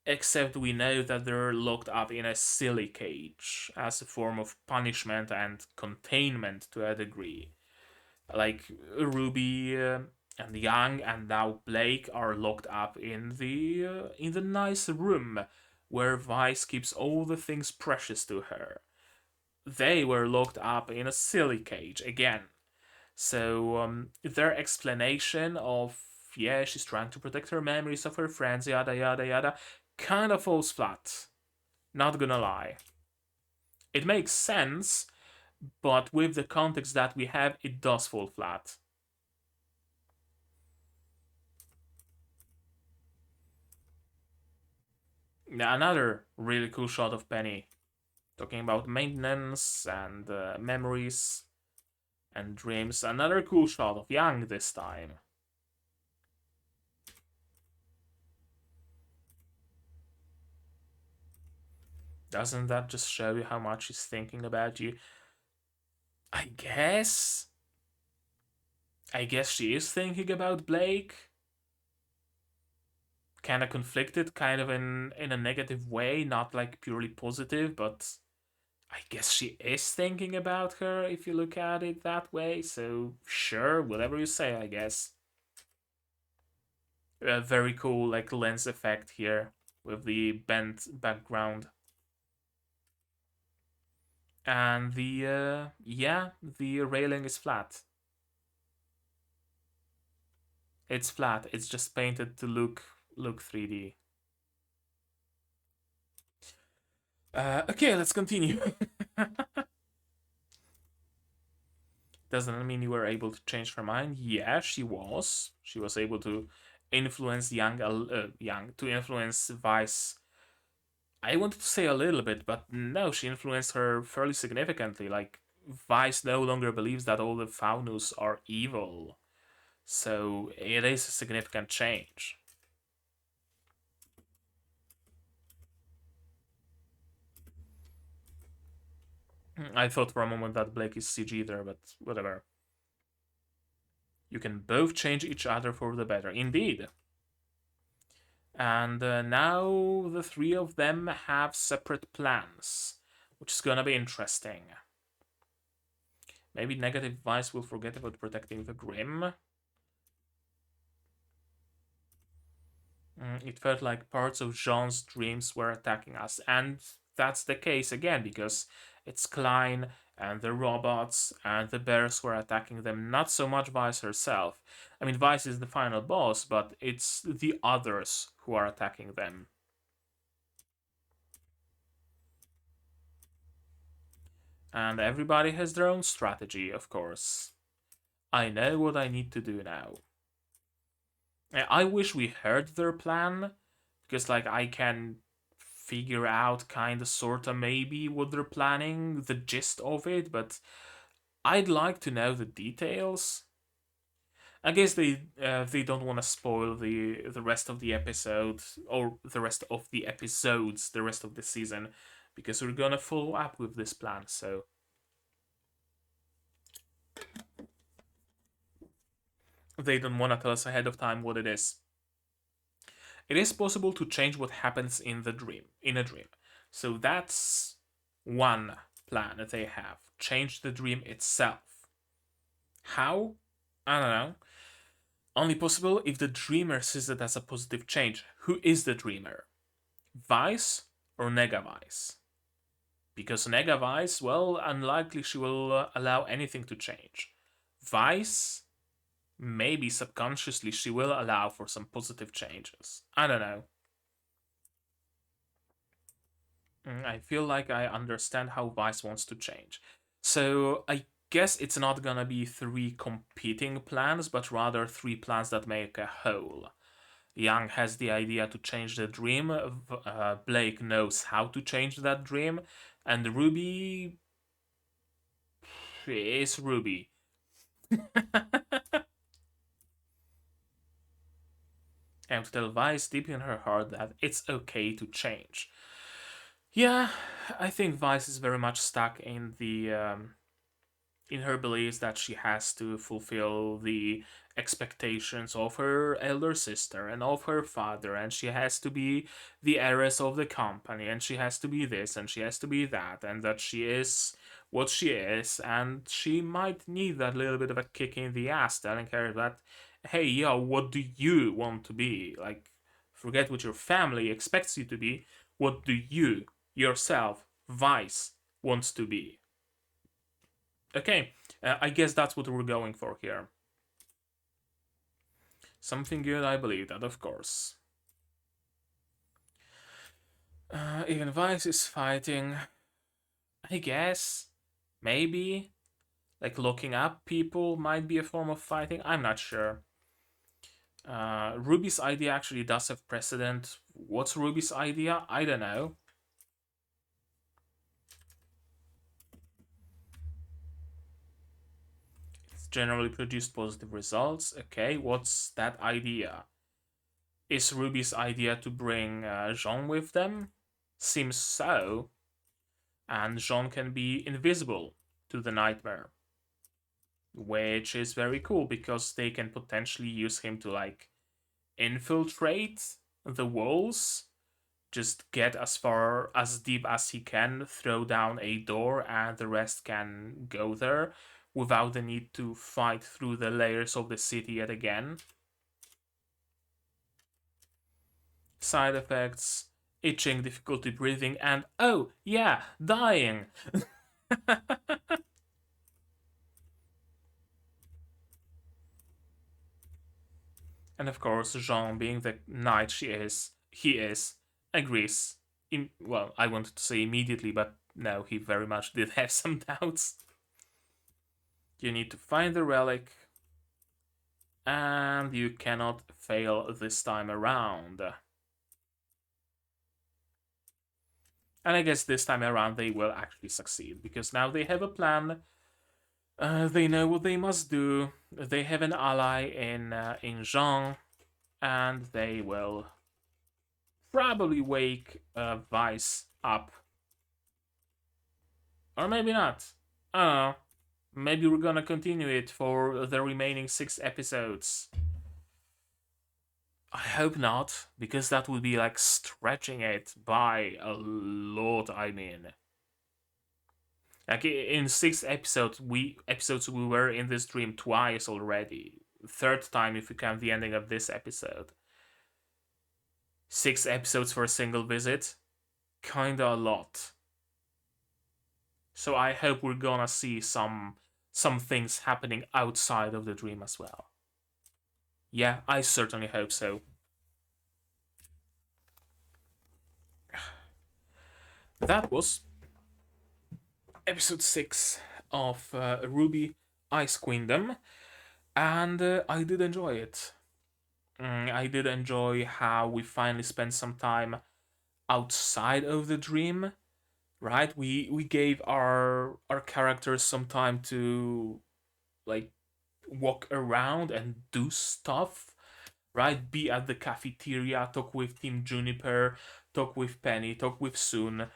Except we know that they're locked up in a silly cage as a form of punishment and containment to a degree. Like Ruby and Yang and now Blake are locked up in the nice room where Weiss keeps all the things precious to her. They were locked up in a silly cage again. So their explanation of yeah, she's trying to protect her memories of her friends, yada yada yada, kind of falls flat. Not gonna lie. It makes sense, but with the context that we have, it does fall flat. Now, another really cool shot of Penny, talking about maintenance and memories and dreams. Another cool shot of Yang this time. Doesn't that just show you how much he's thinking about you? I guess. I guess she is thinking about Blake. Kind of conflicted, kind of in a negative way, not like purely positive, but I guess she is thinking about her if you look at it that way. So sure, whatever you say, I guess. A very cool like lens effect here with the bent background. And the yeah, the railing is flat. It's flat. It's just painted to look 3D. Okay, let's continue. Doesn't mean you were able to change her mind. Yeah, she was. She was able to influence Yang to influence Weiss. I wanted to say a little bit, but no, she influenced her fairly significantly. Like Weiss no longer believes that all the Faunus are evil, so it is a significant change. I thought for a moment that Blake is CG there, but whatever. You can both change each other for the better. Indeed. And now the three of them have separate plans, which is gonna be interesting. Maybe Negative Vice will forget about protecting the Grim. It felt like parts of Jean's dreams were attacking us, and that's the case again because it's Klein and the robots and the bears were attacking them, not so much Vice herself. I mean, Vice is the final boss, but it's the others who are attacking them. And everybody has their own strategy, of course. I know what I need to do now. I wish we heard their plan, because like I can figure out kinda sorta maybe what they're planning, the gist of it, but I'd like to know the details. I guess they don't want to spoil the rest of the episode or the rest of the episodes, the rest of the season, because we're gonna follow up with this plan. So they don't want to tell us ahead of time what it is. It is possible to change what happens in the dream, in a dream. So that's one plan that they have. Change the dream itself. How? I don't know. Only possible if the dreamer sees it as a positive change. Who is the dreamer? Vice or Nega Vice? Because Nega Vice, well, unlikely she will allow anything to change. Vice, maybe subconsciously she will allow for some positive changes. I don't know. I feel like I understand how Vice wants to change. So I guess it's not gonna be three competing plans, but rather three plans that make a whole. Yang has the idea to change the dream, Blake knows how to change that dream, and RWBY is RWBY. And to tell Vice deep in her heart that it's okay to change. Yeah, I think Vice is very much stuck in her beliefs that she has to fulfill the expectations of her elder sister and of her father, and she has to be the heiress of the company, and she has to be this, and she has to be that, and that she is what she is, and she might need that little bit of a kick in the ass telling her that, hey, yo, what do you want to be? Like, forget what your family expects you to be. What do you, yourself, Vice, wants to be? Okay, I guess that's what we're going for here. Something good, I believe that, of course. Even Vice is fighting. I guess. Maybe. Like looking up people might be a form of fighting. I'm not sure. RWBY's idea actually does have precedent. What's RWBY's idea? I don't know. It's generally produced positive results. Okay, what's that idea? Is RWBY's idea to bring Jean with them? Seems so. And Jean can be invisible to the nightmare, which is very cool because they can potentially use him to like infiltrate the walls, just get as far as deep as he can, throw down a door, and the rest can go there without the need to fight through the layers of the city yet again. Side effects: itching, difficulty breathing, and oh yeah, dying. And of course, Jean, being the knight he is, agrees. Well, I wanted to say immediately, but no, he very much did have some doubts. You need to find the relic, and you cannot fail this time around. And I guess this time around they will actually succeed, because now they have a plan. They know what they must do. They have an ally in Jean, and they will probably wake Weiss up. Or maybe not. I don't know. Maybe we're gonna continue it for the remaining 6 episodes. I hope not, because that would be like stretching it by a lot. I mean, like in 6 episodes we were in this dream twice already. Third time if you count the ending of this episode. 6 episodes for a single visit, kinda a lot. So I hope we're gonna see some things happening outside of the dream as well. Yeah, I certainly hope so. That was episode 6 of RWBY Ice Queendom, and I did enjoy it. I did enjoy how we finally spent some time outside of the dream, right? We gave our characters some time to like walk around and do stuff, right? Be at the cafeteria, talk with Team Juniper, talk with Penny, talk with Soon,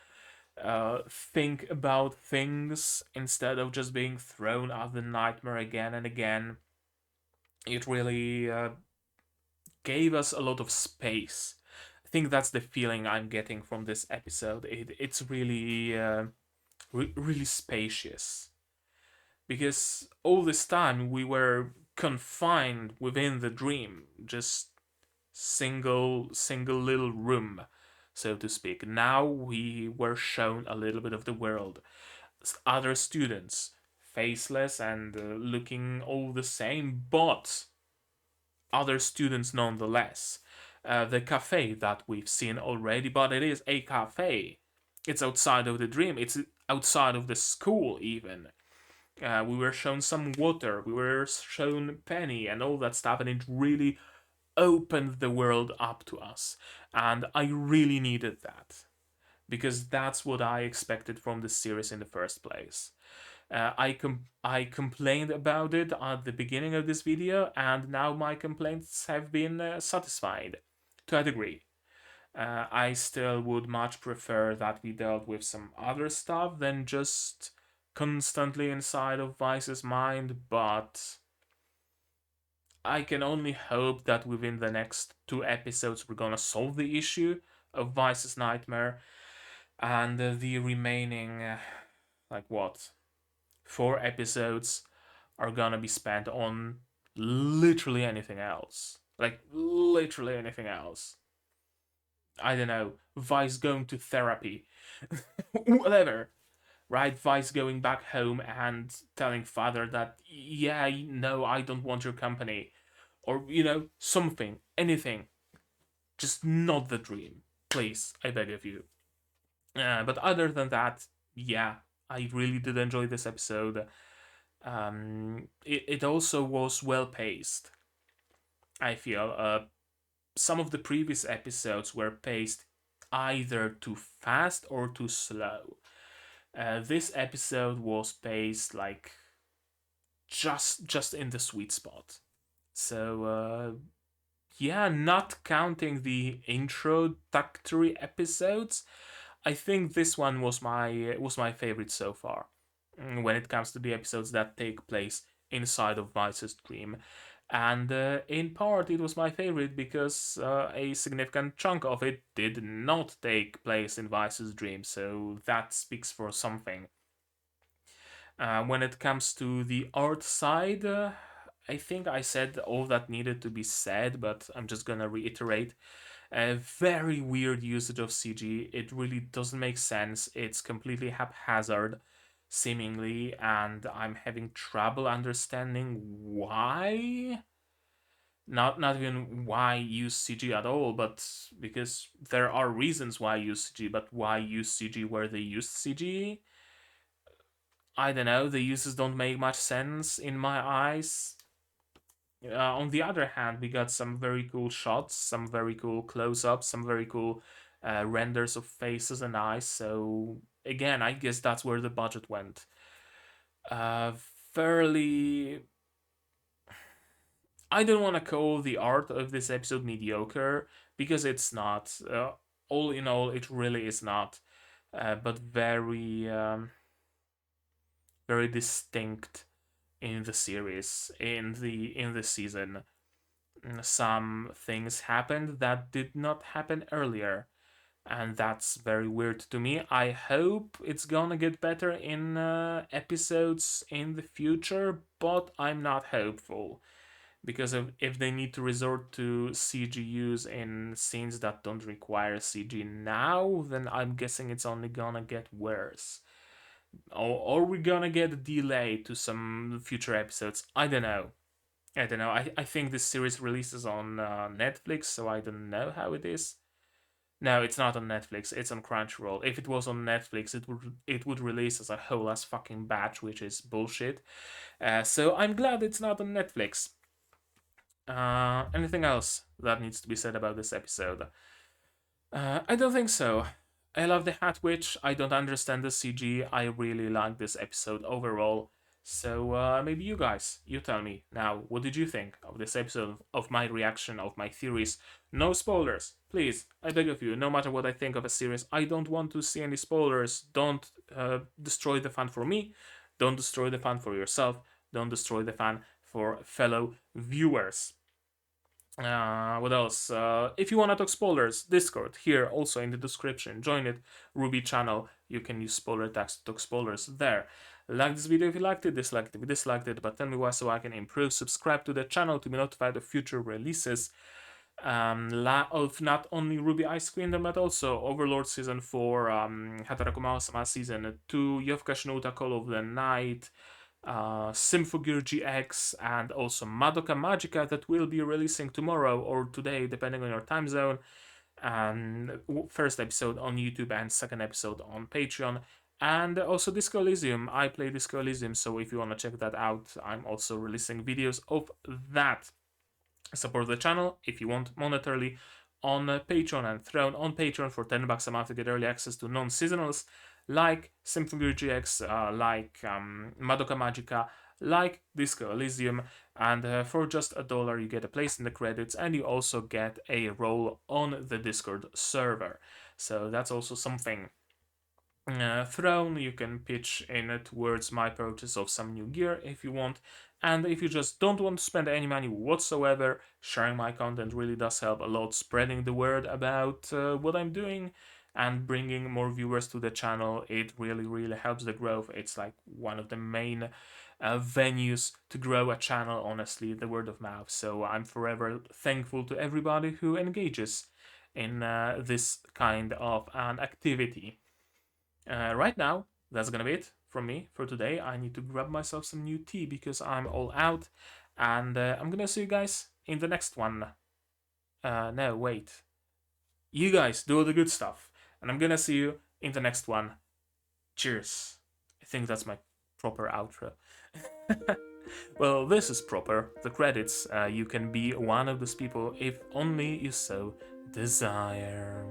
think about things instead of just being thrown at the nightmare again and again. It really gave us a lot of space. I think that's the feeling I'm getting from this episode. It's really really spacious, because all this time we were confined within the dream, just single little room, so to speak. Now we were shown a little bit of the world. Other students, faceless and looking all the same, but other students nonetheless. The cafe that we've seen already, but it is a cafe. It's outside of the dream. It's outside of the school even. We were shown some water. We were shown Penny and all that stuff, and it really opened the world up to us. And I really needed that, because that's what I expected from the series in the first place. I complained about it at the beginning of this video, and now my complaints have been satisfied to a degree. I still would much prefer that we dealt with some other stuff than just constantly inside of Weiss's mind, but I can only hope that within the next 2 episodes we're gonna solve the issue of Weiss's nightmare, and the remaining, like what, 4 episodes are gonna be spent on literally anything else. Like, literally anything else. I don't know, Weiss going to therapy. Whatever. Right? Weiss going back home and telling father that, yeah, no, I don't want your company. Or, something, anything. Just not the dream. Please, I beg of you. But other than that, yeah, I really did enjoy this episode. It also was well paced. I feel some of the previous episodes were paced either too fast or too slow. This episode was paced like just in the sweet spot. So yeah, not counting the introductory episodes, I think this one was my favorite so far. When it comes to the episodes that take place inside of Weiss's dream, and in part it was my favorite because a significant chunk of it did not take place in Weiss's dream, so that speaks for something. When it comes to the art side, I think I said all that needed to be said, but I'm just gonna reiterate. A very weird usage of CG. It really doesn't make sense. It's completely haphazard, seemingly, and I'm having trouble understanding why. Not even why use CG at all, but because there are reasons why use CG, but why use CG where they used CG? I don't know. The uses don't make much sense in my eyes. On the other hand, we got some very cool shots, some very cool close-ups, some very cool renders of faces and eyes. So again, I guess that's where the budget went. Uh, Fairly, I don't want to call the art of this episode mediocre because it's not. All in all, it really is not. But very distinct in the series, in the season. Some things happened that did not happen earlier, and that's very weird to me. I hope it's gonna get better in episodes in the future, but I'm not hopeful because if they need to resort to CG use in scenes that don't require CG now, then I'm guessing it's only gonna get worse. Or we're gonna get a delay to some future episodes. I don't know. I think this series releases on Netflix, so I don't know how it is. No, it's not on Netflix. It's on Crunchyroll. If it was on Netflix, it would release as a whole ass fucking batch, which is bullshit. So I'm glad it's not on Netflix. Anything else that needs to be said about this episode? I don't think so. I love the Hat Witch. I don't understand the CG. I really like this episode overall. So maybe you guys, you tell me now, what did you think of this episode, of my reaction, of my theories? No spoilers, please. I beg of you. No matter what I think of a series, I don't want to see any spoilers. Don't destroy the fun for me. Don't destroy the fun for yourself. Don't destroy the fun for fellow viewers. What else? If you want to talk spoilers, Discord here also in the description. Join it. RWBY channel. You can use spoiler tags to talk spoilers there. Like this video if you liked it, dislike it if you disliked it, but tell me why so I can improve. Subscribe to the channel to be notified of future releases. Of not only RWBY Ice Queendom but also Overlord Season 4, Hataraku Sama Season 2, Yofka Shinouta Call of the Night, Symphogear GX, and also Madoka Magica that will be releasing tomorrow or today, depending on your time zone. And first episode on YouTube and second episode on Patreon. And also Disco Elysium. I play Disco Elysium, so if you want to check that out, I'm also releasing videos of that. Support the channel if you want monetarily on Patreon and Throne on Patreon for $10 a month to get early access to non-seasonals like Symphony GX, like Madoka Magica, like Disco Elysium, and for just $1 you get a place in the credits and you also get a role on the Discord server. So that's also something. Throne, you can pitch in towards my purchase of some new gear if you want. And if you just don't want to spend any money whatsoever, sharing my content really does help a lot, spreading the word about what I'm doing and bringing more viewers to the channel. It really, really helps the growth. It's like one of the main venues to grow a channel, honestly, the word of mouth. So I'm forever thankful to everybody who engages in this kind of an activity. Right now, that's gonna be it from me for today. I need to grab myself some new tea because I'm all out, and I'm gonna see you guys in the next one. No, wait. You guys do all the good stuff, and I'm gonna see you in the next one. Cheers. I think that's my proper outro. Well, this is proper. The credits. You can be one of those people if only you so desire.